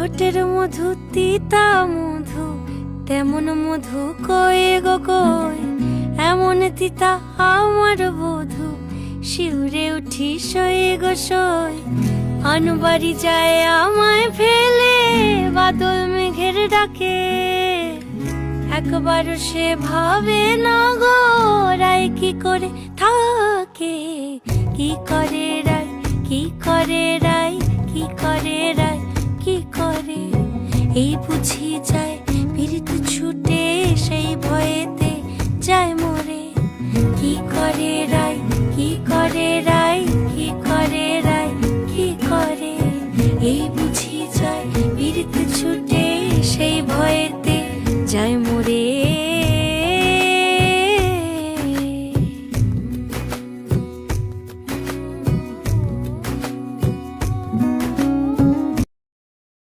ঠোঁটের মধু তিতা মধু, তেমন মধু কয়ে গো কই, এমন তিতা আমার বধু, শিউরে উঠি সয়ে গো সই। আনবাড়ি যায় আমায় ফেলে বাদল মেঘের ডাকে, একবারও সে ভাবে না গো রায় কি করে থাকে। কি করে রায়, কি করে রায়, কি করে রায়, কি করে এই বুঝি যায়